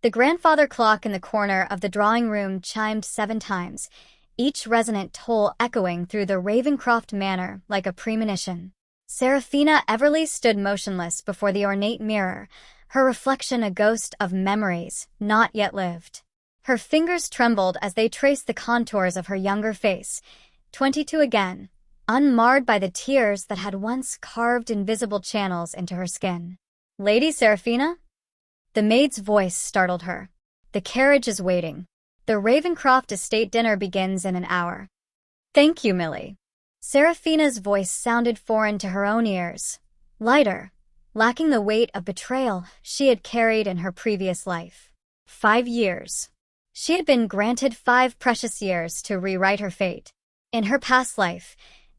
The grandfather clock in the corner of the drawing room chimed 7 times, each resonant toll echoing through the Ravencroft manor like a premonition. Seraphina Everleigh stood motionless before the ornate mirror, her reflection a ghost of memories not yet lived. Her fingers trembled as they traced the contours of her younger face, 22 again, unmarred by the tears that had once carved invisible channels into her skin. "Lady Seraphina?" The maid's voice startled her. "The carriage is waiting. The Ravencroft estate dinner begins in an hour." "Thank you, Millie." Seraphina's voice sounded foreign to her own ears, lighter, lacking the weight of betrayal she had carried in her previous life. 5 years. She had been granted 5 precious years to rewrite her fate. In her past life,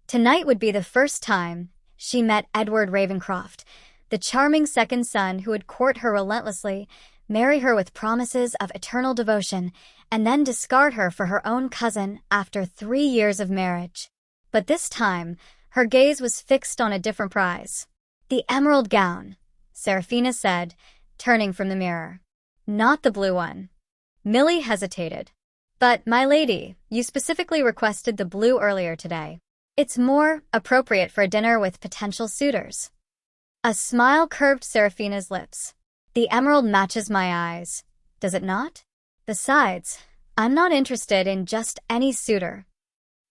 tonight would be the first time she met Edward Ravencroft, the charming second son who would court her relentlessly, marry her with promises of eternal devotion, and then discard her for her own cousin after 3 years of marriage. But this time, her gaze was fixed on a different prize. "The emerald gown," Seraphina said, turning from the mirror. "Not the blue one." Millie hesitated. "But, my lady, you specifically requested the blue earlier today. It's more appropriate for a dinner with potential suitors." A smile curved Seraphina's lips. "The emerald matches my eyes, does it not? Besides, I'm not interested in just any suitor."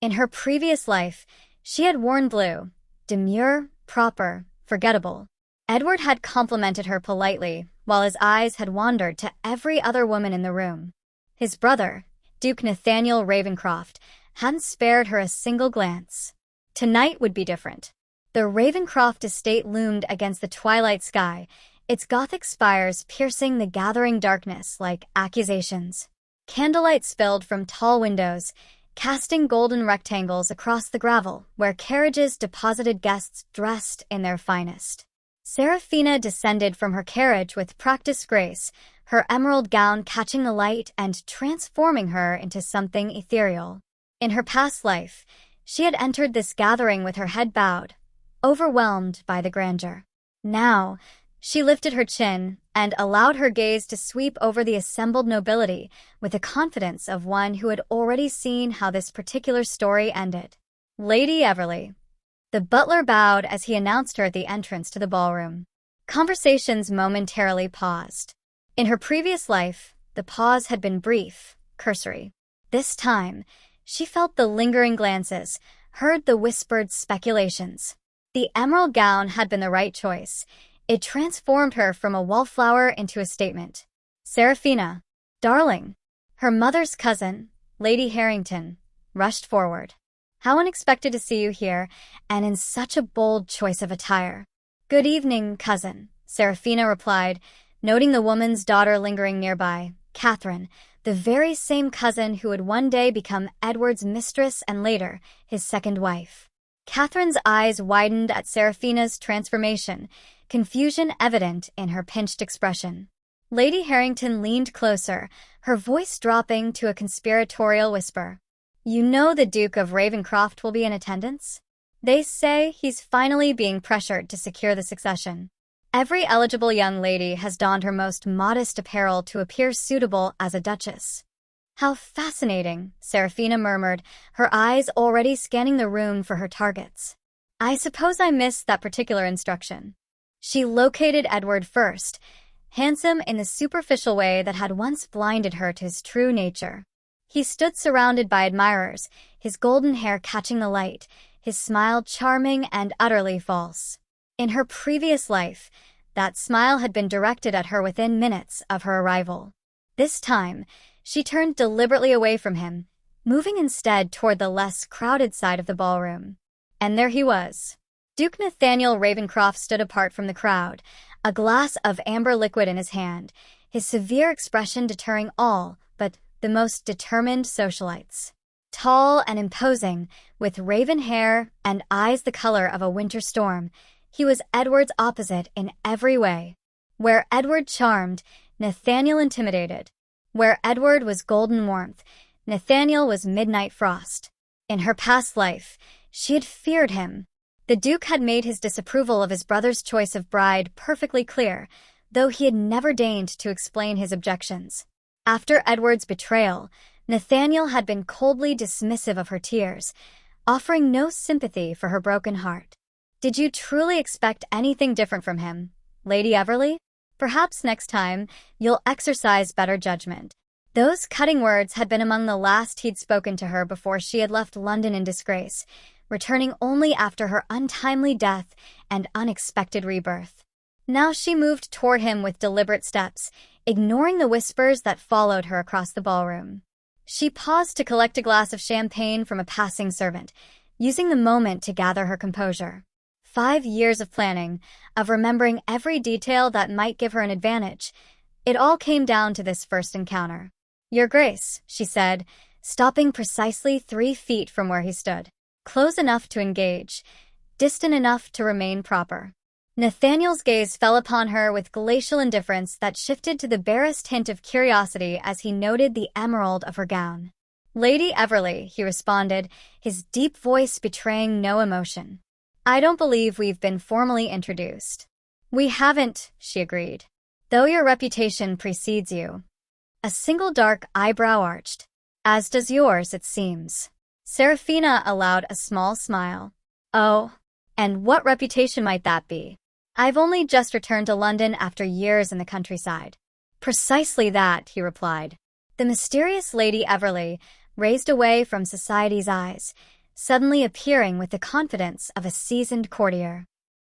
In her previous life, she had worn blue, demure, proper, forgettable. Edward had complimented her politely, while his eyes had wandered to every other woman in the room. His brother, Duke Nathaniel Ravencroft, hadn't spared her a single glance. Tonight would be different. The Ravencroft estate loomed against the twilight sky, its Gothic spires piercing the gathering darkness like accusations. Candlelight spilled from tall windows, casting golden rectangles across the gravel where carriages deposited guests dressed in their finest. Seraphina descended from her carriage with practiced grace, her emerald gown catching the light and transforming her into something ethereal. In her past life, she had entered this gathering with her head bowed, overwhelmed by the grandeur. Now, she lifted her chin and allowed her gaze to sweep over the assembled nobility with the confidence of one who had already seen how this particular story ended. "Lady Everleigh." The butler bowed as he announced her at the entrance to the ballroom. Conversations momentarily paused. In her previous life, the pause had been brief, cursory. This time, she felt the lingering glances, heard the whispered speculations. The emerald gown had been the right choice. It transformed her from a wallflower into a statement. "Seraphina, darling." Her mother's cousin, Lady Harrington, rushed forward. "How unexpected to see you here, and in such a bold choice of attire." "Good evening, cousin," Seraphina replied, noting the woman's daughter lingering nearby, Catherine, the very same cousin who would one day become Edward's mistress and later his second wife. Catherine's eyes widened at Seraphina's transformation, confusion evident in her pinched expression. Lady Harrington leaned closer, her voice dropping to a conspiratorial whisper. "You know the Duke of Ravencroft will be in attendance? They say he's finally being pressured to secure the succession. Every eligible young lady has donned her most modest apparel to appear suitable as a duchess." "How fascinating," Seraphina murmured, her eyes already scanning the room for her targets. "I suppose I missed that particular instruction." She located Edward first, handsome in the superficial way that had once blinded her to his true nature. He stood surrounded by admirers, his golden hair catching the light, his smile charming and utterly false. In her previous life, that smile had been directed at her within minutes of her arrival. This time, she turned deliberately away from him, moving instead toward the less crowded side of the ballroom. And there he was. Duke Nathaniel Ravencroft stood apart from the crowd, a glass of amber liquid in his hand, his severe expression deterring all but the most determined socialites. Tall and imposing, with raven hair and eyes the color of a winter storm, he was Edward's opposite in every way. Where Edward charmed, Nathaniel intimidated. Where Edward was golden warmth, Nathaniel was midnight frost. In her past life, she had feared him. The Duke had made his disapproval of his brother's choice of bride perfectly clear, though he had never deigned to explain his objections. After Edward's betrayal, Nathaniel had been coldly dismissive of her tears, offering no sympathy for her broken heart. Did you truly expect anything different from him, Lady Everly? Perhaps next time you'll exercise better judgment. Those cutting words had been among the last he'd spoken to her before she had left London in disgrace, returning only after her untimely death and unexpected rebirth. Now she moved toward him with deliberate steps, ignoring the whispers that followed her across the ballroom. She paused to collect a glass of champagne from a passing servant, using the moment to gather her composure. 5 years of planning, of remembering every detail that might give her an advantage. It all came down to this first encounter. "Your Grace," she said, stopping precisely 3 feet from where he stood. Close enough to engage, distant enough to remain proper. Nathaniel's gaze fell upon her with glacial indifference that shifted to the barest hint of curiosity as he noted the emerald of her gown. "Lady Everly," he responded, his deep voice betraying no emotion. "I don't believe we've been formally introduced." "We haven't," she agreed, "though your reputation precedes you." A single dark eyebrow arched. "As does yours, it seems." Seraphina allowed a small smile. "Oh, and what reputation might that be?" "I've only just returned to London after years in the countryside." "Precisely that," he replied. The mysterious Lady Everly raised away from society's eyes, suddenly appearing with the confidence of a seasoned courtier.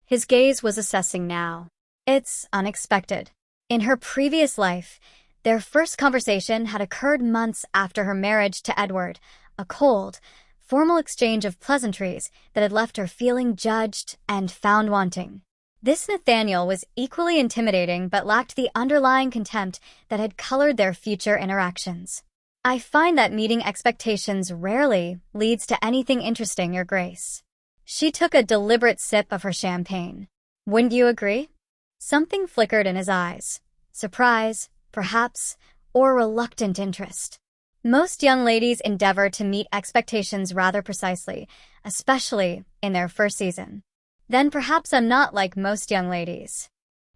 His gaze was assessing now. "It's unexpected." In her previous life, their first conversation had occurred months after her marriage to Edward, a cold, formal exchange of pleasantries that had left her feeling judged and found wanting. This Nathaniel was equally intimidating but lacked the underlying contempt that had colored their future interactions. "I find that meeting expectations rarely leads to anything interesting, Your Grace." She took a deliberate sip of her champagne. "Wouldn't you agree?" Something flickered in his eyes. Surprise, perhaps, or reluctant interest. Most young ladies endeavor to meet expectations rather precisely, especially in their first season. "Then perhaps I'm not like most young ladies."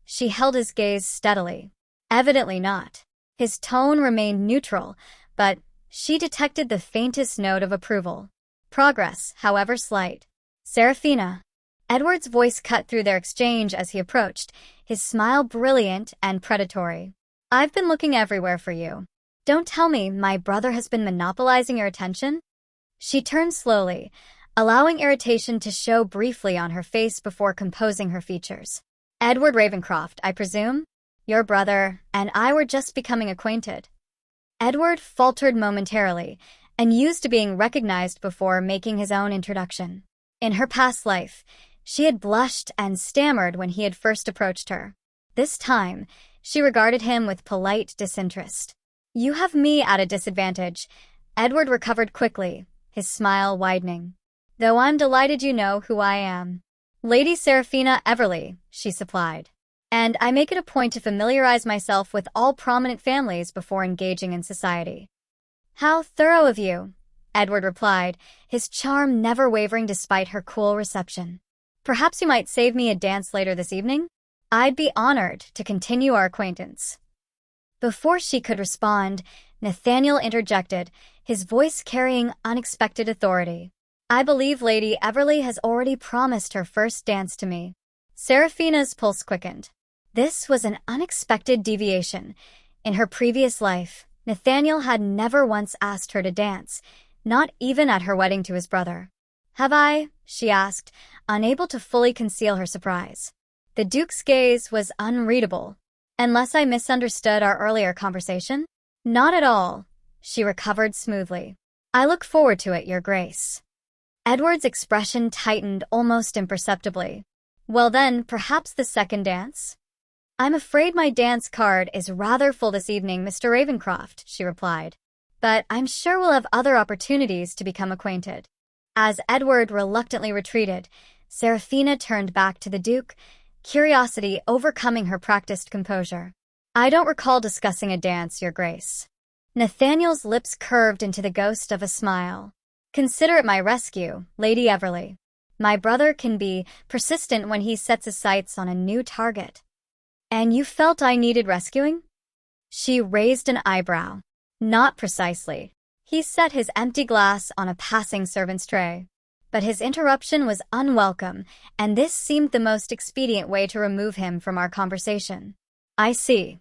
She held his gaze steadily. "Evidently not." His tone remained neutral, but she detected the faintest note of approval. Progress, however slight. "Seraphina." Edward's voice cut through their exchange as he approached, his smile brilliant and predatory. "I've been looking everywhere for you. Don't tell me my brother has been monopolizing your attention?" She turned slowly, allowing irritation to show briefly on her face before composing her features. "Edward Ravencroft, I presume? Your brother and I were just becoming acquainted." Edward faltered momentarily and used to being recognized before making his own introduction. In her past life, she had blushed and stammered when he had first approached her. This time, she regarded him with polite disinterest. "You have me at a disadvantage." Edward recovered quickly, his smile widening. "Though I'm delighted you know who I am." "Lady Seraphina Everly," she supplied. "And I make it a point to familiarize myself with all prominent families before engaging in society." "How thorough of you," Edward replied, his charm never wavering despite her cool reception. "Perhaps you might save me a dance later this evening? I'd be honored to continue our acquaintance." Before she could respond, Nathaniel interjected, his voice carrying unexpected authority. "I believe Lady Everly has already promised her first dance to me." Seraphina's pulse quickened. This was an unexpected deviation. In her previous life, Nathaniel had never once asked her to dance, not even at her wedding to his brother. "Have I?" she asked, unable to fully conceal her surprise. The Duke's gaze was unreadable. "Unless I misunderstood our earlier conversation?" "Not at all," she recovered smoothly. "I look forward to it, Your Grace." Edward's expression tightened almost imperceptibly. "Well then, perhaps the second dance?" "I'm afraid my dance card is rather full this evening, Mr. Ravencroft," she replied. "But I'm sure we'll have other opportunities to become acquainted." As Edward reluctantly retreated, Seraphina turned back to the Duke, curiosity overcoming her practiced composure. "I don't recall discussing a dance, Your Grace." Nathaniel's lips curved into the ghost of a smile. "Consider it my rescue, Lady Everly. My brother can be persistent when he sets his sights on a new target." And you felt I needed rescuing? She raised an eyebrow. Not precisely. He set his empty glass on a passing servant's tray. But his interruption was unwelcome, and this seemed the most expedient way to remove him from our conversation. I see.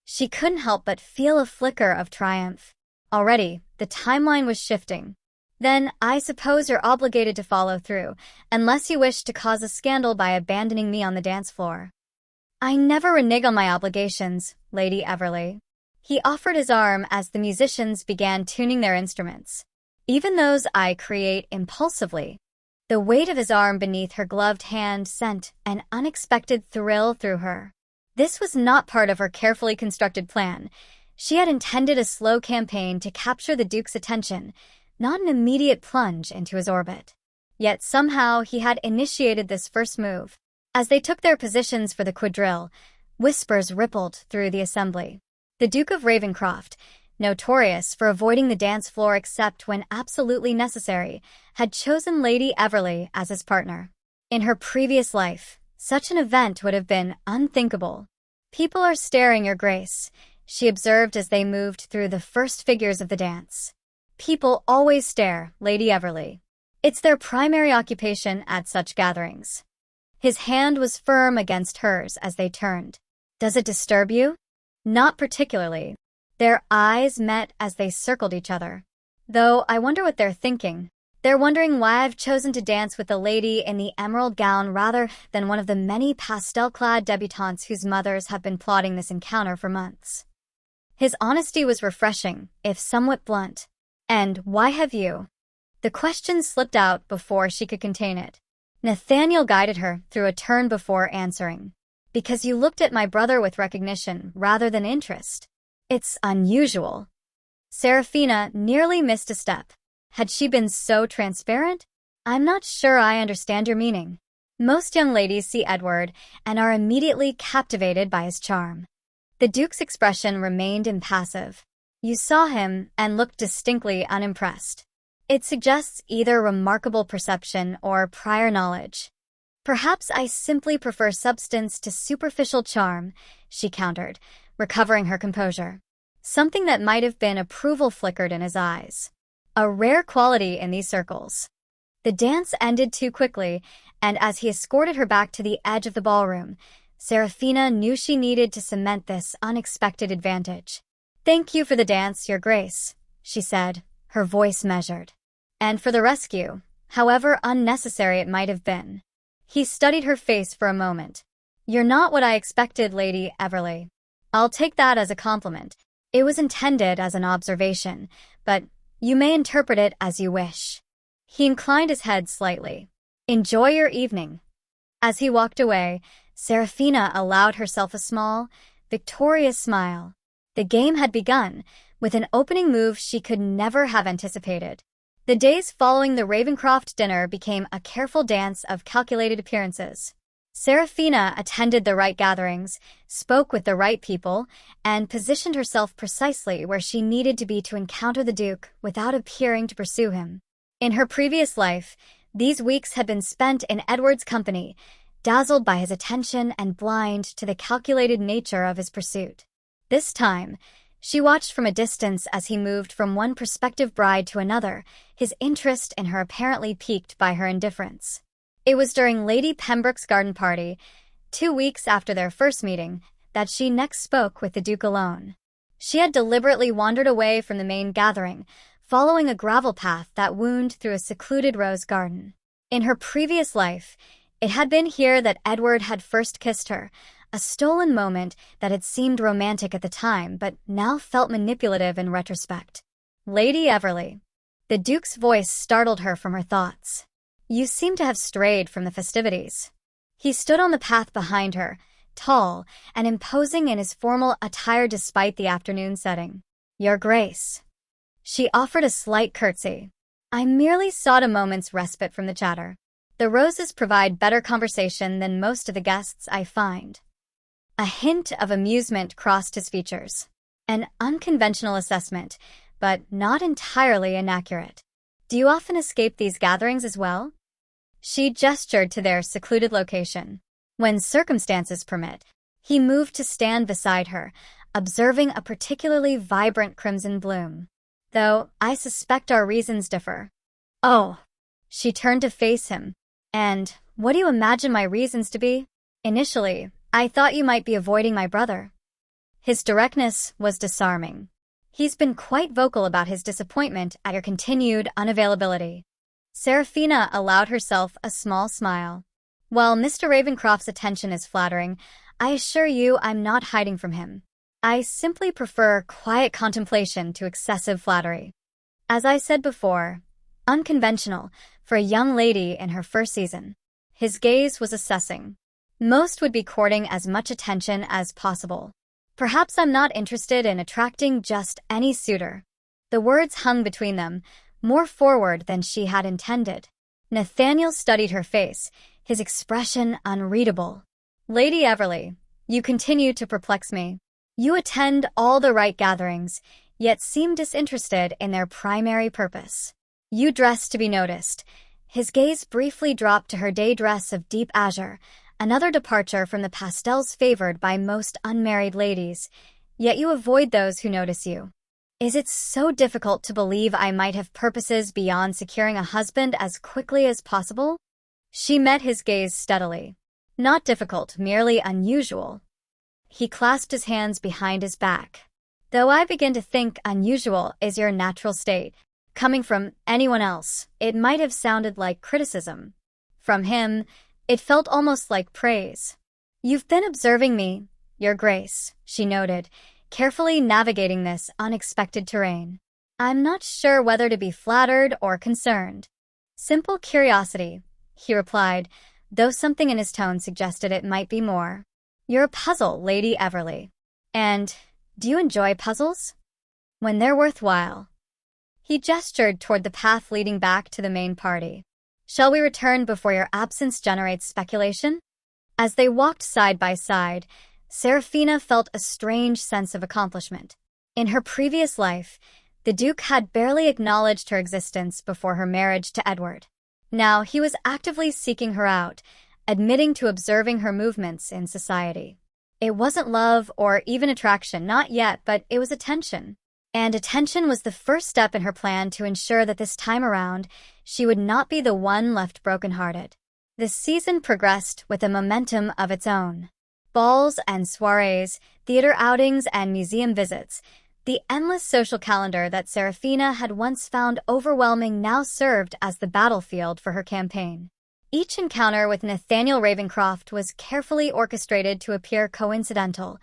She couldn't help but feel a flicker of triumph. Already, the timeline was shifting. Then, I suppose you're obligated to follow through, unless you wish to cause a scandal by abandoning me on the dance floor. I never renege on my obligations, Lady Everly. He offered his arm as the musicians began tuning their instruments. Even those I create impulsively. The weight of his arm beneath her gloved hand sent an unexpected thrill through her. This was not part of her carefully constructed plan. She had intended a slow campaign to capture the Duke's attention, not an immediate plunge into his orbit. Yet somehow he had initiated this first move. As they took their positions for the quadrille, whispers rippled through the assembly. The Duke of Ravencroft, notorious for avoiding the dance floor except when absolutely necessary, had chosen Lady Everly as his partner. In her previous life, such an event would have been unthinkable. People are staring, Your Grace, she observed as they moved through the first figures of the dance. People always stare, Lady Everly. It's their primary occupation at such gatherings. His hand was firm against hers as they turned. Does it disturb you? Not particularly. Their eyes met as they circled each other. Though I wonder what they're thinking. They're wondering why I've chosen to dance with the lady in the emerald gown rather than one of the many pastel-clad debutantes whose mothers have been plotting this encounter for months. His honesty was refreshing, if somewhat blunt. And why have you? The question slipped out before she could contain it. Nathaniel guided her through a turn before answering. Because you looked at my brother with recognition rather than interest. It's unusual. Seraphina nearly missed a step. Had she been so transparent? I'm not sure I understand your meaning. Most young ladies see Edward and are immediately captivated by his charm. The Duke's expression remained impassive. You saw him and looked distinctly unimpressed. It suggests either remarkable perception or prior knowledge. Perhaps I simply prefer substance to superficial charm, she countered, recovering her composure. Something that might have been approval flickered in his eyes. A rare quality in these circles. The dance ended too quickly, and as he escorted her back to the edge of the ballroom, Seraphina knew she needed to cement this unexpected advantage. Thank you for the dance, Your Grace, she said, her voice measured. And for the rescue, however unnecessary it might have been. He studied her face for a moment. You're not what I expected, Lady Everly. I'll take that as a compliment. It was intended as an observation, but you may interpret it as you wish. He inclined his head slightly. Enjoy your evening. As he walked away, Seraphina allowed herself a small, victorious smile. The game had begun, with an opening move she could never have anticipated. The days following the Ravencroft dinner became a careful dance of calculated appearances. Seraphina attended the right gatherings, spoke with the right people, and positioned herself precisely where she needed to be to encounter the Duke without appearing to pursue him. In her previous life, these weeks had been spent in Edward's company, dazzled by his attention and blind to the calculated nature of his pursuit. This time, she watched from a distance as he moved from one prospective bride to another, his interest in her apparently piqued by her indifference. It was during Lady Pembroke's garden party, 2 weeks after their first meeting, that she next spoke with the Duke alone. She had deliberately wandered away from the main gathering, following a gravel path that wound through a secluded rose garden. In her previous life, it had been here that Edward had first kissed her, a stolen moment that had seemed romantic at the time but now felt manipulative in retrospect. Lady Everly. The Duke's voice startled her from her thoughts. You seem to have strayed from the festivities. He stood on the path behind her, tall and imposing in his formal attire despite the afternoon setting. Your Grace. She offered a slight curtsy. I merely sought a moment's respite from the chatter. The roses provide better conversation than most of the guests I find. A hint of amusement crossed his features. An unconventional assessment, but not entirely inaccurate. Do you often escape these gatherings as well? She gestured to their secluded location. When circumstances permit. He moved to stand beside her, observing a particularly vibrant crimson bloom. Though, I suspect our reasons differ. Oh. She turned to face him. And, what do you imagine my reasons to be? Initially, I thought you might be avoiding my brother. His directness was disarming. He's been quite vocal about his disappointment at your continued unavailability. Seraphina allowed herself a small smile. While Mr. Ravencroft's attention is flattering, I assure you I'm not hiding from him. I simply prefer quiet contemplation to excessive flattery. As I said before, unconventional for a young lady in her first season. His gaze was assessing. Most would be courting as much attention as possible. Perhaps I'm not interested in attracting just any suitor. The words hung between them, more forward than she had intended. Nathaniel studied her face, his expression unreadable. Lady Everly, you continue to perplex me. You attend all the right gatherings, yet seem disinterested in their primary purpose. You dress to be noticed. His gaze briefly dropped to her day dress of deep azure, another departure from the pastels favored by most unmarried ladies, yet you avoid those who notice you. Is it so difficult to believe I might have purposes beyond securing a husband as quickly as possible? She met his gaze steadily. Not difficult, merely unusual. He clasped his hands behind his back. Though I begin to think unusual is your natural state. Coming from anyone else, it might have sounded like criticism. From him, it felt almost like praise. You've been observing me, Your Grace, she noted, carefully navigating this unexpected terrain. I'm not sure whether to be flattered or concerned. Simple curiosity, he replied, though something in his tone suggested it might be more. You're a puzzle, Lady Everly. And, do you enjoy puzzles? When they're worthwhile. He gestured toward the path leading back to the main party. Shall we return before your absence generates speculation? As they walked side by side, Seraphina felt a strange sense of accomplishment. In her previous life, the Duke had barely acknowledged her existence before her marriage to Edward. Now he was actively seeking her out, admitting to observing her movements in society. It wasn't love or even attraction, not yet, but it was attention. And attention was the first step in her plan to ensure that this time around, she would not be the one left brokenhearted. The season progressed with a momentum of its own. Balls and soirees, theater outings and museum visits, the endless social calendar that Seraphina had once found overwhelming now served as the battlefield for her campaign. Each encounter with Nathaniel Ravencroft was carefully orchestrated to appear coincidental,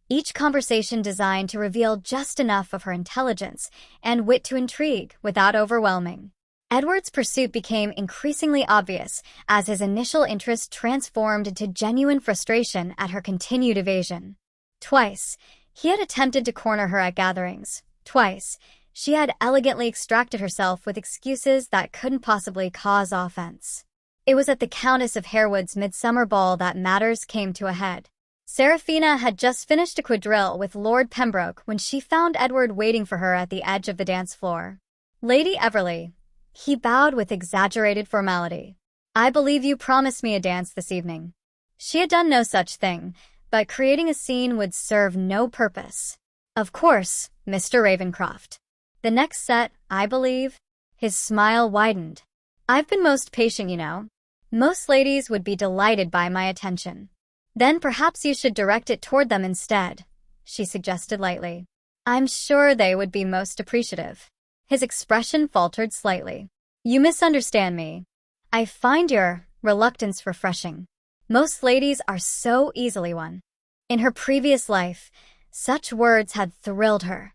each conversation designed to reveal just enough of her intelligence and wit to intrigue without overwhelming. Edward's pursuit became increasingly obvious as his initial interest transformed into genuine frustration at her continued evasion. Twice, he had attempted to corner her at gatherings. Twice, she had elegantly extracted herself with excuses that couldn't possibly cause offense. It was at the Countess of Harewood's midsummer ball that matters came to a head. Seraphina had just finished a quadrille with Lord Pembroke when she found Edward waiting for her at the edge of the dance floor. Lady Everly. He bowed with exaggerated formality. I believe you promised me a dance this evening. She had done no such thing, but creating a scene would serve no purpose. Of course, Mr. Ravencroft. The next set, I believe. His smile widened. I've been most patient, you know. Most ladies would be delighted by my attention. Then perhaps you should direct it toward them instead, she suggested lightly. I'm sure they would be most appreciative. His expression faltered slightly. You misunderstand me. I find your reluctance refreshing. Most ladies are so easily won. In her previous life, such words had thrilled her.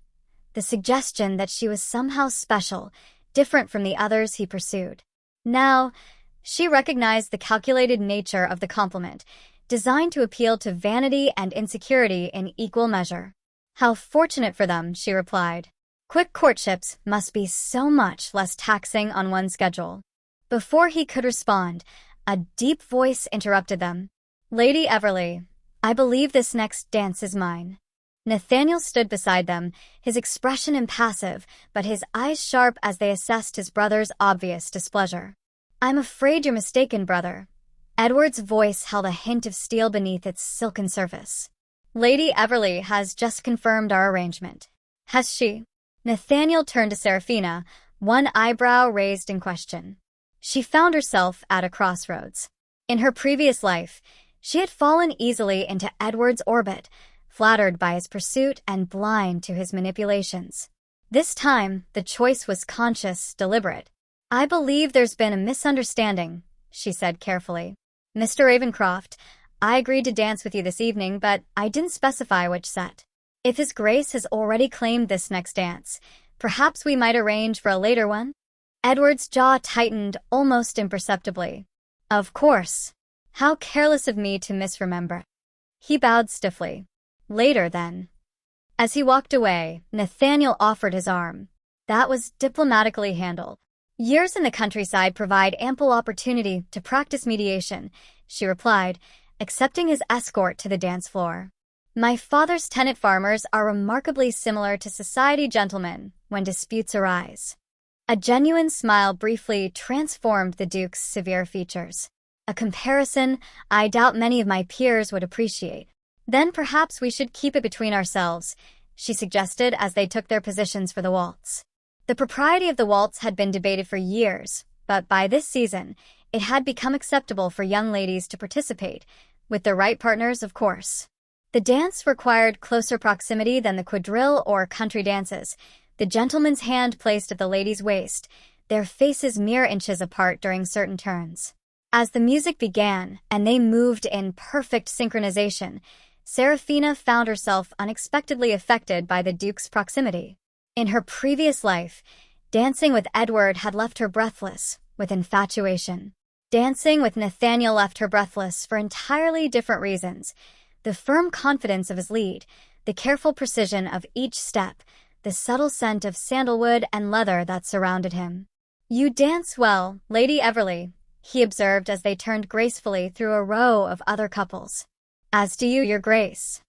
The suggestion that she was somehow special, different from the others he pursued. Now, she recognized the calculated nature of the compliment, designed to appeal to vanity and insecurity in equal measure. How fortunate for them, she replied. Quick courtships must be so much less taxing on one's schedule. Before he could respond, a deep voice interrupted them. Lady Everly, I believe this next dance is mine. Nathaniel stood beside them, his expression impassive, but his eyes sharp as they assessed his brother's obvious displeasure. I'm afraid you're mistaken, brother. Edward's voice held a hint of steel beneath its silken surface. Lady Everly has just confirmed our arrangement. Has she? Nathaniel turned to Seraphina, one eyebrow raised in question. She found herself at a crossroads. In her previous life, she had fallen easily into Edward's orbit, flattered by his pursuit and blind to his manipulations. This time, the choice was conscious, deliberate. I believe there's been a misunderstanding, she said carefully. Mr. Ravencroft, I agreed to dance with you this evening, but I didn't specify which set. If His Grace has already claimed this next dance, perhaps we might arrange for a later one? Edward's jaw tightened almost imperceptibly. Of course. How careless of me to misremember. He bowed stiffly. Later, then. As he walked away, Nathaniel offered his arm. That was diplomatically handled. Years in the countryside provide ample opportunity to practice mediation, she replied, accepting his escort to the dance floor. My father's tenant farmers are remarkably similar to society gentlemen when disputes arise. A genuine smile briefly transformed the Duke's severe features. A comparison I doubt many of my peers would appreciate. Then perhaps we should keep it between ourselves, she suggested as they took their positions for the waltz. The propriety of the waltz had been debated for years, but by this season, it had become acceptable for young ladies to participate, with the right partners, of course. The dance required closer proximity than the quadrille or country dances, the gentleman's hand placed at the lady's waist, their faces mere inches apart during certain turns. As the music began, and they moved in perfect synchronization, Seraphina found herself unexpectedly affected by the Duke's proximity. In her previous life, dancing with Edward had left her breathless, with infatuation. Dancing with Nathaniel left her breathless for entirely different reasons. The firm confidence of his lead, the careful precision of each step, the subtle scent of sandalwood and leather that surrounded him. You dance well, Lady Everly, he observed as they turned gracefully through a row of other couples. As do you, Your Grace.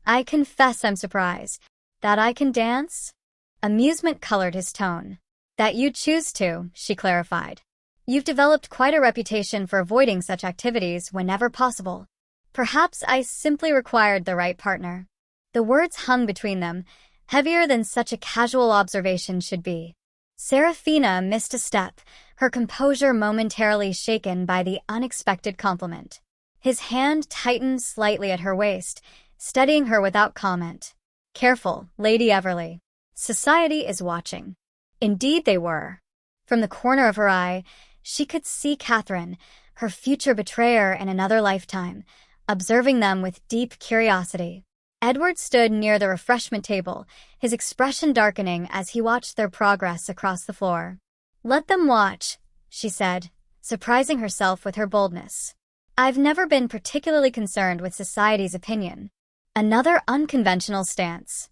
I confess I'm surprised. That I can dance? Amusement colored his tone. That you choose to, she clarified. You've developed quite a reputation for avoiding such activities whenever possible. Perhaps I simply required the right partner. The words hung between them, heavier than such a casual observation should be. Seraphina missed a step, her composure momentarily shaken by the unexpected compliment. His hand tightened slightly at her waist, steadying her without comment. Careful, Lady Everly. Society is watching. Indeed they were. From the corner of her eye, she could see Catherine, her future betrayer in another lifetime, observing them with deep curiosity. Edward stood near the refreshment table, his expression darkening as he watched their progress across the floor. Let them watch, she said, surprising herself with her boldness. I've never been particularly concerned with society's opinion. Another unconventional stance.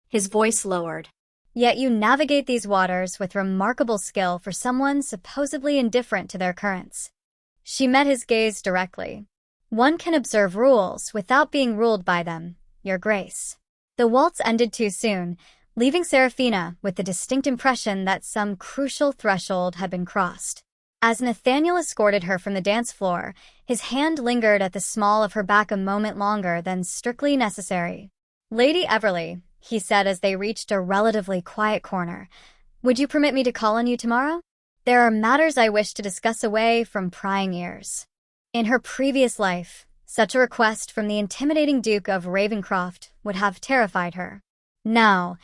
His voice lowered. Yet you navigate these waters with remarkable skill for someone supposedly indifferent to their currents. She met his gaze directly. One can observe rules without being ruled by them, Your Grace. The waltz ended too soon, leaving Seraphina with the distinct impression that some crucial threshold had been crossed. As Nathaniel escorted her from the dance floor, his hand lingered at the small of her back a moment longer than strictly necessary. Lady Everly, he said as they reached a relatively quiet corner, would you permit me to call on you tomorrow? There are matters I wish to discuss away from prying ears. In her previous life, such a request from the intimidating Duke of Ravencroft would have terrified her. Now,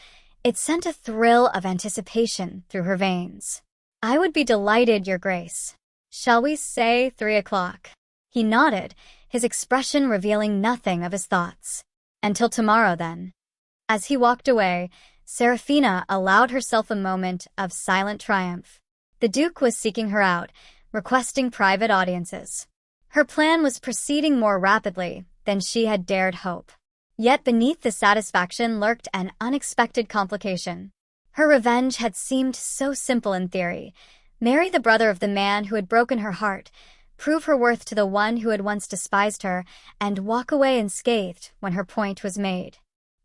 it sent a thrill of anticipation through her veins. I would be delighted, Your Grace. Shall we say 3 o'clock? He nodded, his expression revealing nothing of his thoughts. Until tomorrow, then. As he walked away, Seraphina allowed herself a moment of silent triumph. The Duke was seeking her out, requesting private audiences. Her plan was proceeding more rapidly than she had dared hope. Yet beneath the satisfaction lurked an unexpected complication. Her revenge had seemed so simple in theory. Marry the brother of the man who had broken her heart, prove her worth to the one who had once despised her, and walk away unscathed when her point was made.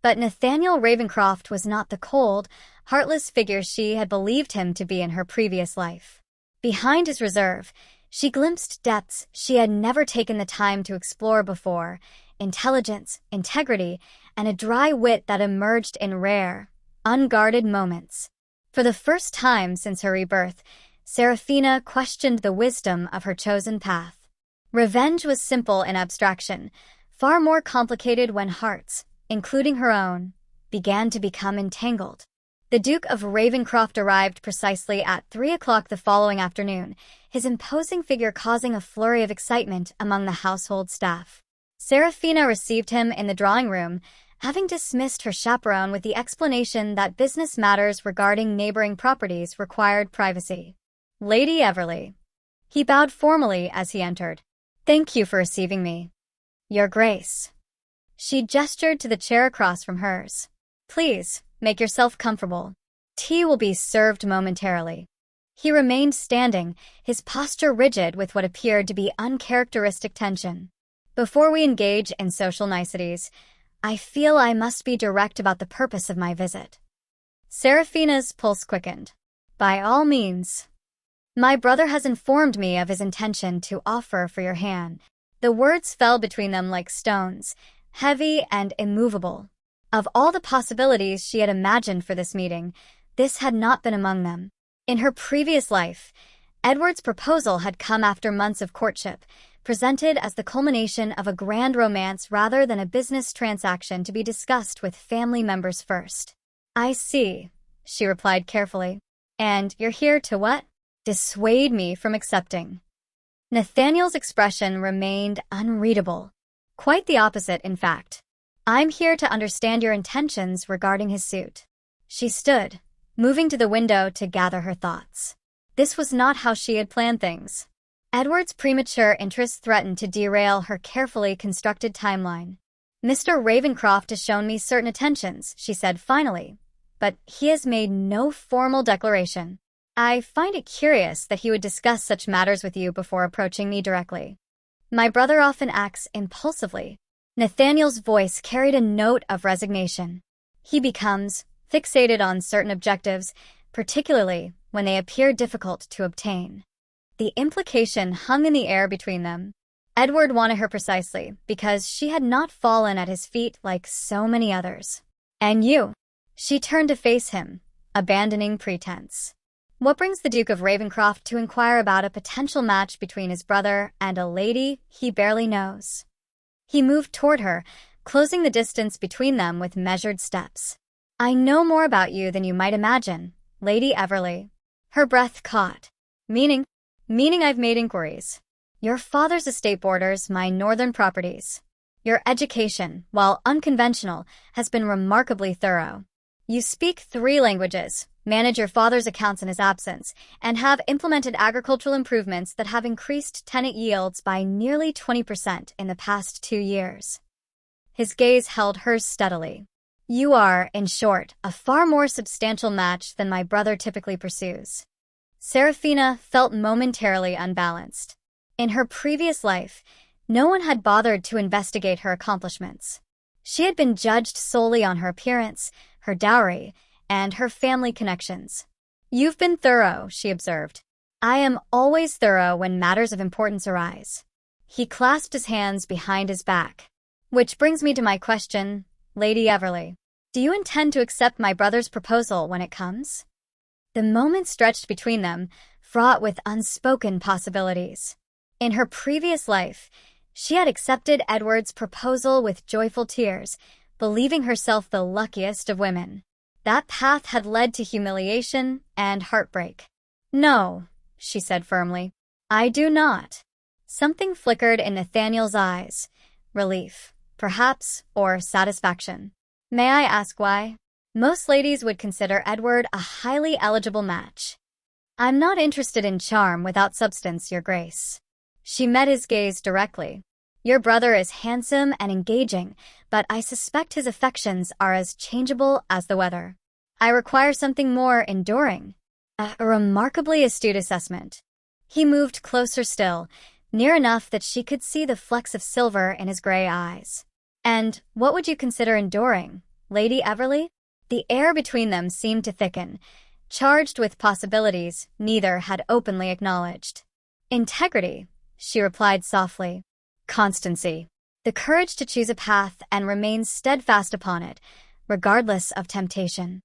But Nathaniel Ravencroft was not the cold, heartless figure she had believed him to be in her previous life. Behind his reserve, She glimpsed depths she had never taken the time to explore before, intelligence, integrity, and a dry wit that emerged in rare, unguarded moments. For the first time since her rebirth, Seraphina questioned the wisdom of her chosen path. Revenge was simple in abstraction, far more complicated when hearts, including her own, began to become entangled. The Duke of Ravencroft arrived precisely at 3 o'clock the following afternoon, his imposing figure causing a flurry of excitement among the household staff. Seraphina received him in the drawing room, having dismissed her chaperone with the explanation that business matters regarding neighboring properties required privacy. Lady Everly. He bowed formally as he entered. "Thank you for receiving me." "Your Grace." She gestured to the chair across from hers. "Please, make yourself comfortable. Tea will be served momentarily." He remained standing, his posture rigid with what appeared to be uncharacteristic tension. "Before we engage in social niceties, I feel I must be direct about the purpose of my visit." Seraphina's pulse quickened. "By all means." "My brother has informed me of his intention to offer for your hand." The words fell between them like stones, heavy and immovable. Of all the possibilities she had imagined for this meeting, this had not been among them. In her previous life, Edward's proposal had come after months of courtship, presented as the culmination of a grand romance rather than a business transaction to be discussed with family members first. "I see," she replied carefully. "And you're here to what?" "Dissuade me from accepting." Nathaniel's expression remained unreadable. Quite the opposite, in fact. "I'm here to understand your intentions regarding his suit." She stood, moving to the window to gather her thoughts. This was not how she had planned things. Edward's premature interest threatened to derail her carefully constructed timeline. "Mr. Ravencroft has shown me certain attentions," she said finally, "but he has made no formal declaration. I find it curious that he would discuss such matters with you before approaching me directly. My brother often acts impulsively." Nathaniel's voice carried a note of resignation. "He becomes fixated on certain objectives, particularly when they appear difficult to obtain." The implication hung in the air between them. Edward wanted her precisely because she had not fallen at his feet like so many others. "And you?" She turned to face him, abandoning pretense. "What brings the Duke of Ravencroft to inquire about a potential match between his brother and a lady he barely knows?" He moved toward her, closing the distance between them with measured steps. "I know more about you than you might imagine, Lady Everly." Her breath caught. Meaning I've made inquiries. Your father's estate borders my northern properties. Your education, while unconventional, has been remarkably thorough. You speak 3 languages, manage your father's accounts in his absence, and have implemented agricultural improvements that have increased tenant yields by nearly 20% in the past 2 years. His gaze held hers steadily. "You are, in short, a far more substantial match than my brother typically pursues." Seraphina felt momentarily unbalanced. In her previous life, no one had bothered to investigate her accomplishments. She had been judged solely on her appearance, her dowry, and her family connections. "You've been thorough," she observed. "I am always thorough when matters of importance arise." He clasped his hands behind his back. "Which brings me to my question, Lady Everly. Do you intend to accept my brother's proposal when it comes?" The moment stretched between them, fraught with unspoken possibilities. In her previous life, she had accepted Edward's proposal with joyful tears, believing herself the luckiest of women. That path had led to humiliation and heartbreak. "No," she said firmly. "I do not." Something flickered in Nathaniel's eyes. Relief, perhaps, or satisfaction. "May I ask why?" "Most ladies would consider Edward a highly eligible match." "I'm not interested in charm without substance, Your Grace." She met his gaze directly. "Your brother is handsome and engaging, but I suspect his affections are as changeable as the weather. I require something more enduring." A remarkably astute assessment. He moved closer still, near enough that she could see the flecks of silver in his gray eyes. "And what would you consider enduring, Lady Everly?" The air between them seemed to thicken, charged with possibilities neither had openly acknowledged. Integrity, she replied softly. Constancy. The courage to choose a path and remain steadfast upon it, regardless of temptation.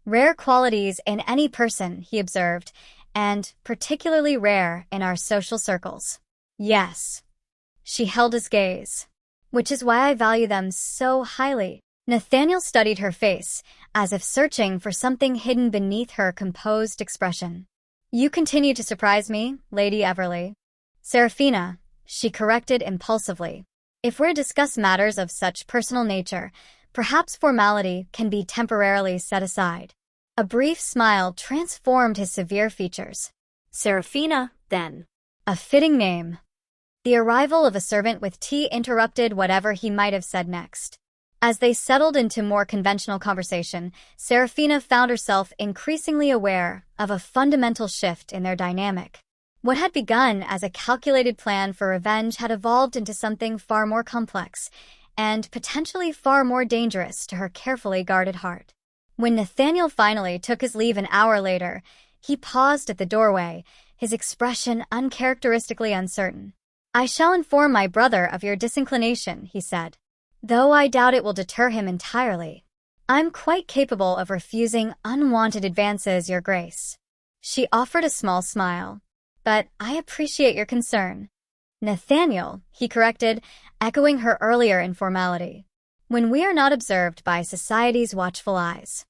Rare qualities in any person, he observed, and particularly rare in our social circles. Yes. She held his gaze. Which is why I value them so highly. Nathaniel studied her face, as if searching for something hidden beneath her composed expression. You continue to surprise me, Lady Everly. Seraphina, she corrected impulsively. If we're to discuss matters of such personal nature, perhaps formality can be temporarily set aside. A brief smile transformed his severe features. Seraphina, then. A fitting name. The arrival of a servant with tea interrupted whatever he might have said next. As they settled into more conventional conversation, Seraphina found herself increasingly aware of a fundamental shift in their dynamic. What had begun as a calculated plan for revenge had evolved into something far more complex, and potentially far more dangerous to her carefully guarded heart. When Nathaniel finally took his leave an hour later, he paused at the doorway, his expression uncharacteristically uncertain. I shall inform my brother of your disinclination, he said, though I doubt it will deter him entirely. I'm quite capable of refusing unwanted advances, Your Grace. She offered a small smile. But I appreciate your concern. Nathaniel, he corrected, echoing her earlier informality. When we are not observed by society's watchful eyes.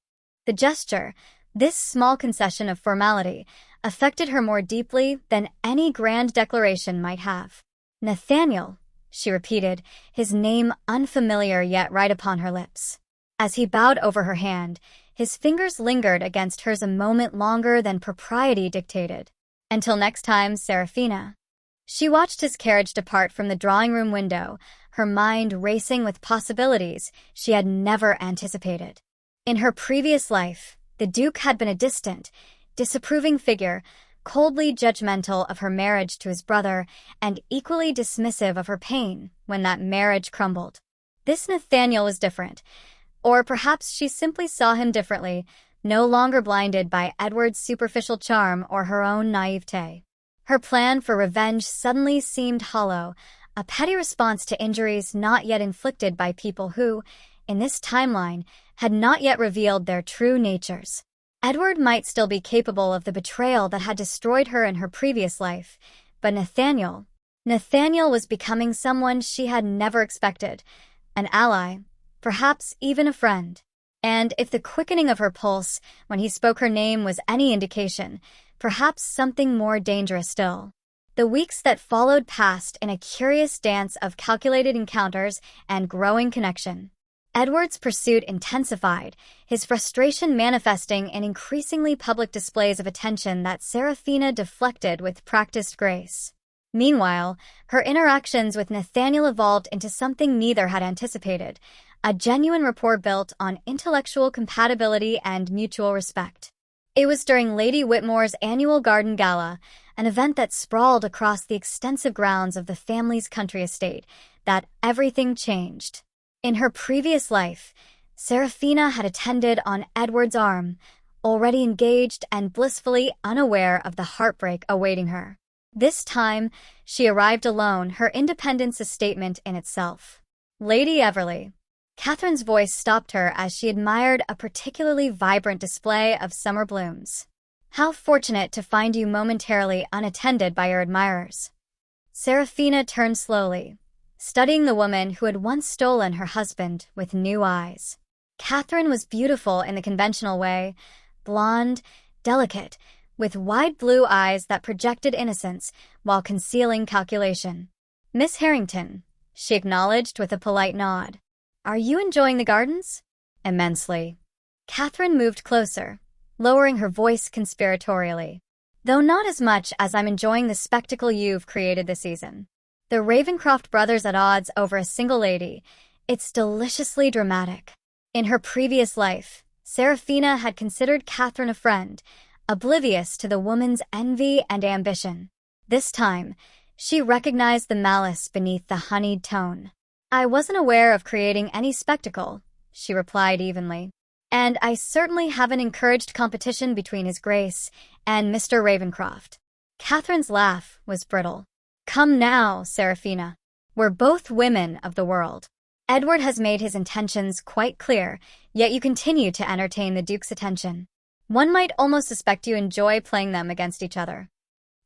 The gesture, this small concession of formality, affected her more deeply than any grand declaration might have. Nathaniel, she repeated, his name unfamiliar yet right upon her lips. As he bowed over her hand, his fingers lingered against hers a moment longer than propriety dictated. Until next time, Seraphina. She watched his carriage depart from the drawing-room window, her mind racing with possibilities she had never anticipated. In her previous life, the Duke had been a distant, disapproving figure, coldly judgmental of her marriage to his brother and equally dismissive of her pain when that marriage crumbled. This Nathaniel was different, or perhaps she simply saw him differently, no longer blinded by Edward's superficial charm or her own naivete. Her plan for revenge suddenly seemed hollow, a petty response to injuries not yet inflicted by people who, in this timeline, had not yet revealed their true natures. Edward might still be capable of the betrayal that had destroyed her in her previous life, but Nathaniel was becoming someone she had never expected, an ally, perhaps even a friend. And if the quickening of her pulse when he spoke her name was any indication, perhaps something more dangerous still. The weeks that followed passed in a curious dance of calculated encounters and growing connection. Edward's pursuit intensified, his frustration manifesting in increasingly public displays of attention that Seraphina deflected with practiced grace. Meanwhile, her interactions with Nathaniel evolved into something neither had anticipated, a genuine rapport built on intellectual compatibility and mutual respect. It was during Lady Whitmore's annual garden gala, an event that sprawled across the extensive grounds of the family's country estate, that everything changed. In her previous life, Seraphina had attended on Edward's arm, already engaged and blissfully unaware of the heartbreak awaiting her. This time, she arrived alone, her independence a statement in itself. Lady Everly. Catherine's voice stopped her as she admired a particularly vibrant display of summer blooms. How fortunate to find you momentarily unattended by your admirers. Seraphina turned slowly, studying the woman who had once stolen her husband with new eyes. Catherine was beautiful in the conventional way, blonde, delicate, with wide blue eyes that projected innocence while concealing calculation. Miss Harrington, she acknowledged with a polite nod. Are you enjoying the gardens? Immensely. Catherine moved closer, lowering her voice conspiratorially. Though not as much as I'm enjoying the spectacle you've created this season. The Ravencroft brothers at odds over a single lady. It's deliciously dramatic. In her previous life, Seraphina had considered Catherine a friend, oblivious to the woman's envy and ambition. This time, she recognized the malice beneath the honeyed tone. I wasn't aware of creating any spectacle, she replied evenly. And I certainly haven't encouraged competition between His Grace and Mr. Ravencroft. Catherine's laugh was brittle. Come now, Seraphina. We're both women of the world. Edward has made his intentions quite clear, yet you continue to entertain the Duke's attention. One might almost suspect you enjoy playing them against each other.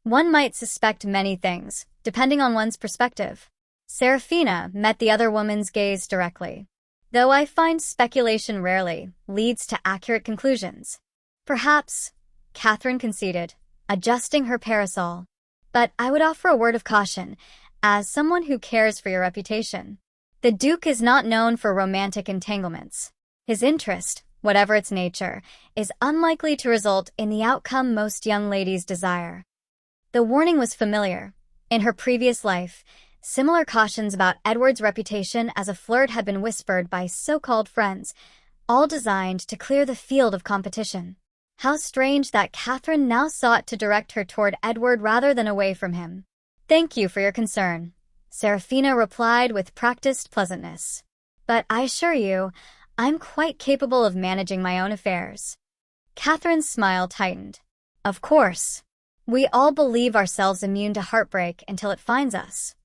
One might suspect many things, depending on one's perspective. Seraphina met the other woman's gaze directly. Though I find speculation rarely leads to accurate conclusions. Perhaps, Catherine conceded, adjusting her parasol. But I would offer a word of caution, as someone who cares for your reputation. The Duke is not known for romantic entanglements. His interest, whatever its nature, is unlikely to result in the outcome most young ladies desire. The warning was familiar. In her previous life, similar cautions about Edward's reputation as a flirt had been whispered by so-called friends, all designed to clear the field of competition. How strange that Catherine now sought to direct her toward Edward rather than away from him. Thank you for your concern, Seraphina replied with practiced pleasantness. But I assure you, I'm quite capable of managing my own affairs. Catherine's smile tightened. Of course. We all believe ourselves immune to heartbreak until it finds us.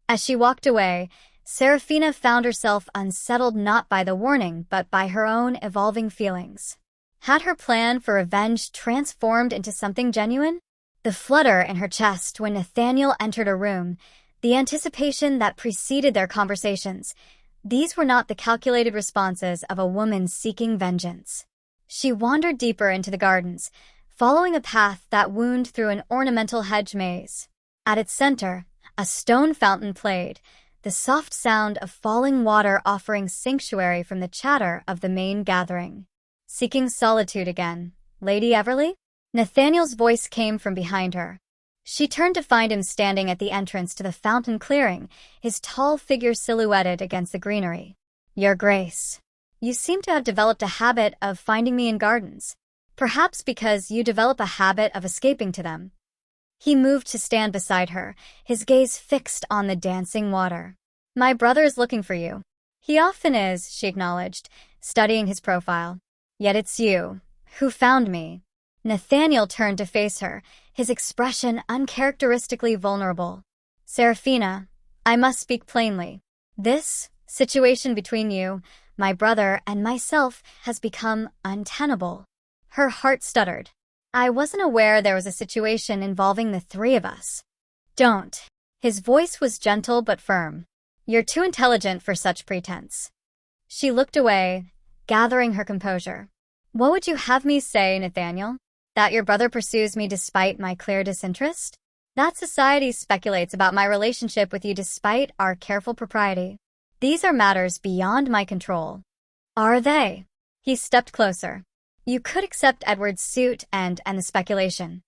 As she walked away, Seraphina found herself unsettled not by the warning but by her own evolving feelings. Had her plan for revenge transformed into something genuine? The flutter in her chest when Nathaniel entered a room, the anticipation that preceded their conversations, these were not the calculated responses of a woman seeking vengeance. She wandered deeper into the gardens, following a path that wound through an ornamental hedge maze. At its center, a stone fountain played, the soft sound of falling water offering sanctuary from the chatter of the main gathering. Seeking solitude again, Lady Everly? Nathaniel's voice came from behind her. She turned to find him standing at the entrance to the fountain clearing, his tall figure silhouetted against the greenery. Your Grace, you seem to have developed a habit of finding me in gardens. Perhaps because you develop a habit of escaping to them. He moved to stand beside her, his gaze fixed on the dancing water. My brother is looking for you. He often is, she acknowledged, studying his profile. Yet it's you who found me. Nathaniel turned to face her, his expression uncharacteristically vulnerable. Seraphina, I must speak plainly. This situation between you, my brother, and myself has become untenable. Her heart stuttered. I wasn't aware there was a situation involving the three of us. Don't. His voice was gentle but firm. You're too intelligent for such pretense. She looked away, gathering her composure. What would you have me say, Nathaniel? That your brother pursues me despite my clear disinterest? That society speculates about my relationship with you despite our careful propriety. These are matters beyond my control. Are they? He stepped closer. You could accept Edward's suit and end the speculation.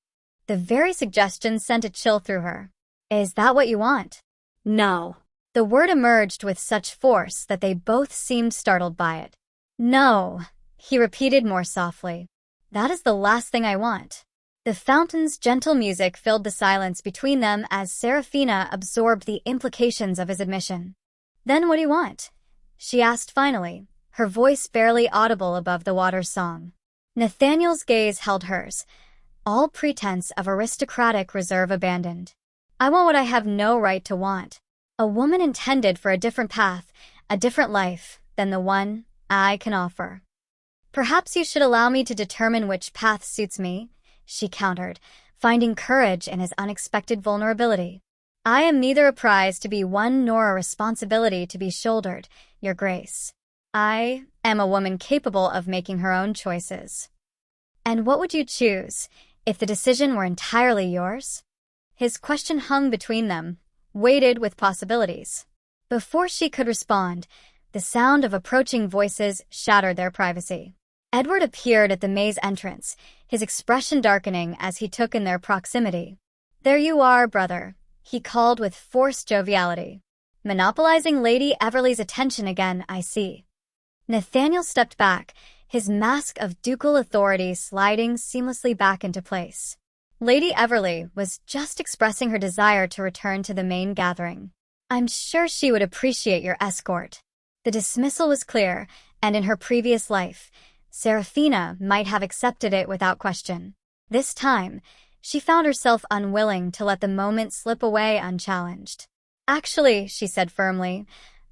The very suggestion sent a chill through her. Is that what you want? No. The word emerged with such force that they both seemed startled by it. No, he repeated more softly. That is the last thing I want. The fountain's gentle music filled the silence between them as Seraphina absorbed the implications of his admission. Then what do you want? She asked finally, her voice barely audible above the water's song. Nathaniel's gaze held hers, all pretense of aristocratic reserve abandoned. I want what I have no right to want. A woman intended for a different path, a different life, than the one I can offer. Perhaps you should allow me to determine which path suits me, she countered, finding courage in his unexpected vulnerability. I am neither a prize to be won nor a responsibility to be shouldered, Your Grace. I am a woman capable of making her own choices. And what would you choose if the decision were entirely yours? His question hung between them, weighted with possibilities. Before she could respond, the sound of approaching voices shattered their privacy. Edward appeared at the maze entrance, his expression darkening as he took in their proximity. There you are, brother, he called with forced joviality. Monopolizing Lady Everly's attention again, I see. Nathaniel stepped back, his mask of ducal authority sliding seamlessly back into place. Lady Everly was just expressing her desire to return to the main gathering. I'm sure she would appreciate your escort. The dismissal was clear, and in her previous life, Seraphina might have accepted it without question. This time, She found herself unwilling to let the moment slip away unchallenged. "Actually," she said firmly,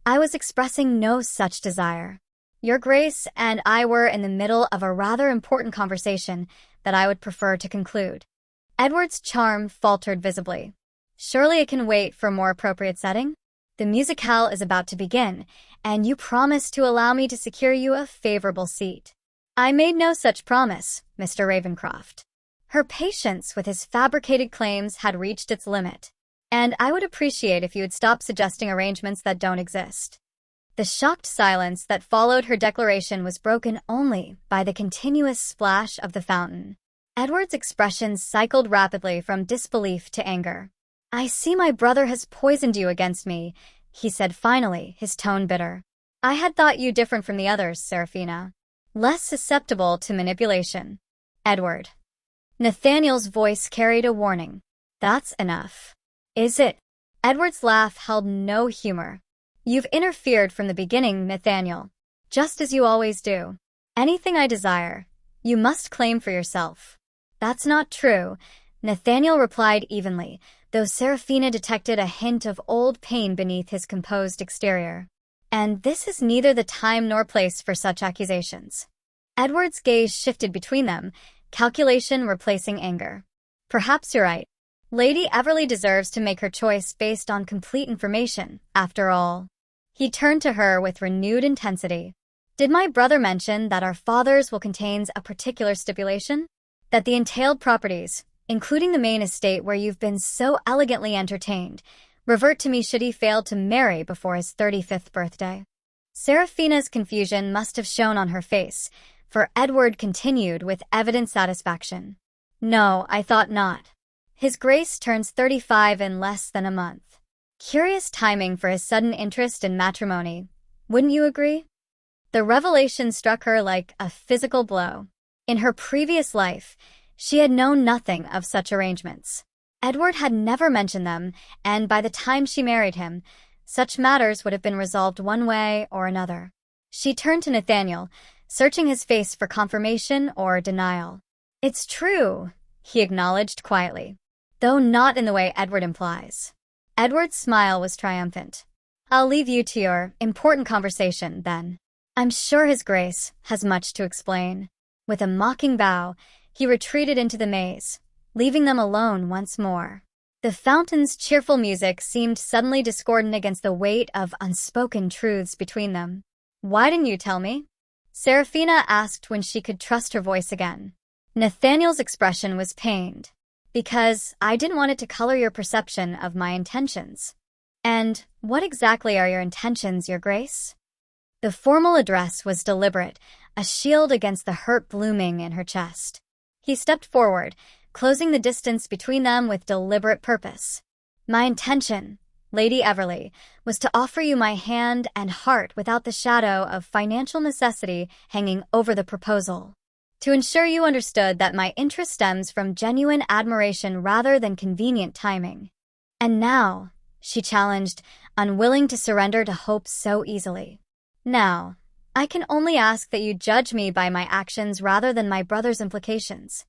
"I was expressing no such desire. Your Grace and I were in the middle of a rather important conversation that I would prefer to conclude." Edward's charm faltered visibly. "Surely it can wait for a more appropriate setting? The musicale is about to begin, and you promised to allow me to secure you a favorable seat." "I made no such promise, Mr. Ravencroft." Her patience with his fabricated claims had reached its limit. "And I would appreciate if you would stop suggesting arrangements that don't exist." The shocked silence that followed her declaration was broken only by the continuous splash of the fountain. Edward's expression cycled rapidly from disbelief to anger. "I see my brother has poisoned you against me," he said finally, his tone bitter. "I had thought you different from the others, Seraphina. Less susceptible to manipulation." "Edward." Nathaniel's voice carried a warning. "That's enough." "Is it?" Edward's laugh held no humor. "You've interfered from the beginning, Nathaniel, just as you always do. Anything I desire, you must claim for yourself." "That's not true," Nathaniel replied evenly, though Seraphina detected a hint of old pain beneath his composed exterior. "And this is neither the time nor place for such accusations." Edward's gaze shifted between them, calculation replacing anger. "Perhaps you're right. Lady Everly deserves to make her choice based on complete information, after all." He turned to her with renewed intensity. "Did my brother mention that our father's will contains a particular stipulation? That the entailed properties, including the main estate where you've been so elegantly entertained, revert to me should he fail to marry before his 35th birthday?" Seraphina's confusion must have shown on her face, for Edward continued with evident satisfaction. "No, I thought not. His Grace turns 35 in less than a month. Curious timing for his sudden interest in matrimony, wouldn't you agree?" The revelation struck her like a physical blow. In her previous life, she had known nothing of such arrangements. Edward had never mentioned them, and by the time she married him, such matters would have been resolved one way or another. She turned to Nathaniel, searching his face for confirmation or denial. "It's true," he acknowledged quietly, though not in the way Edward implies. Edward's smile was triumphant. "I'll leave you to your important conversation, then. I'm sure His Grace has much to explain." With a mocking bow, he retreated into the maze, leaving them alone once more. The fountain's cheerful music seemed suddenly discordant against the weight of unspoken truths between them. "Why didn't you tell me?" Seraphina asked when she could trust her voice again. Nathaniel's expression was pained. "Because I didn't want it to color your perception of my intentions." "And what exactly are your intentions, Your Grace?" The formal address was deliberate, a shield against the hurt blooming in her chest. He stepped forward, closing the distance between them with deliberate purpose. "My intention, Lady Everly, was to offer you my hand and heart without the shadow of financial necessity hanging over the proposal. To ensure you understood that my interest stems from genuine admiration rather than convenient timing." "And now," she challenged, unwilling to surrender to hope so easily. "Now, I can only ask that you judge me by my actions rather than my brother's implications."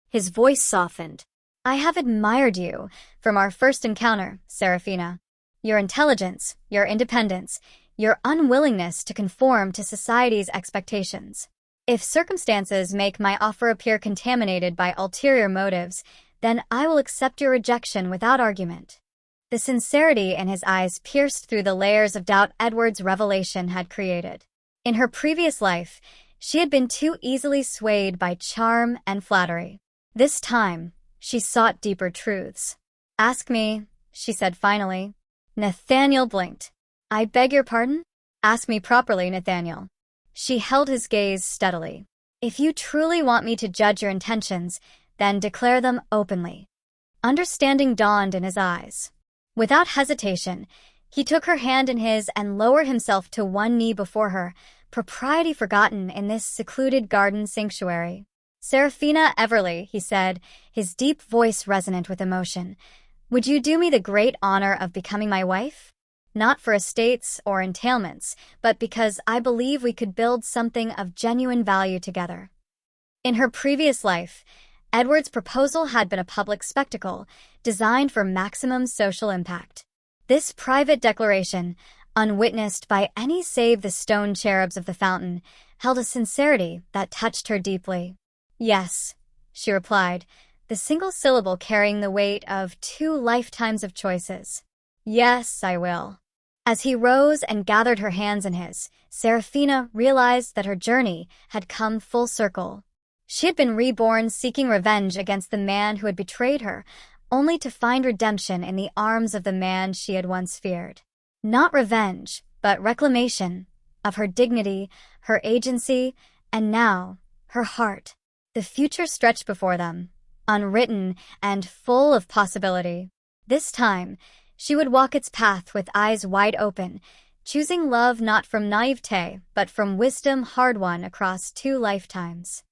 His voice softened. "I have admired you from our first encounter, Seraphina. Your intelligence, your independence, your unwillingness to conform to society's expectations. If circumstances make my offer appear contaminated by ulterior motives, then I will accept your rejection without argument." The sincerity in his eyes pierced through the layers of doubt Edward's revelation had created. In her previous life, she had been too easily swayed by charm and flattery. This time, she sought deeper truths. "Ask me," she said finally. Nathaniel blinked. "I beg your pardon?" "Ask me properly, Nathaniel." She held his gaze steadily. "If you truly want me to judge your intentions, then declare them openly." Understanding dawned in his eyes. Without hesitation, he took her hand in his and lowered himself to one knee before her, propriety forgotten in this secluded garden sanctuary. "Seraphina Everly," he said, his deep voice resonant with emotion, "would you do me the great honor of becoming my wife? Not for estates or entailments, but because I believe we could build something of genuine value together." In her previous life, Edward's proposal had been a public spectacle, designed for maximum social impact. This private declaration, unwitnessed by any save the stone cherubs of the fountain, held a sincerity that touched her deeply. "Yes," she replied, the single syllable carrying the weight of 2 lifetimes of choices. "Yes, I will." As he rose and gathered her hands in his, Seraphina realized that her journey had come full circle. She had been reborn seeking revenge against the man who had betrayed her, only to find redemption in the arms of the man she had once feared. Not revenge, but reclamation of her dignity, her agency, and now, her heart. The future stretched before them, unwritten and full of possibility. This time, she would walk its path with eyes wide open, choosing love not from naivete, but from wisdom hard-won across 2 lifetimes.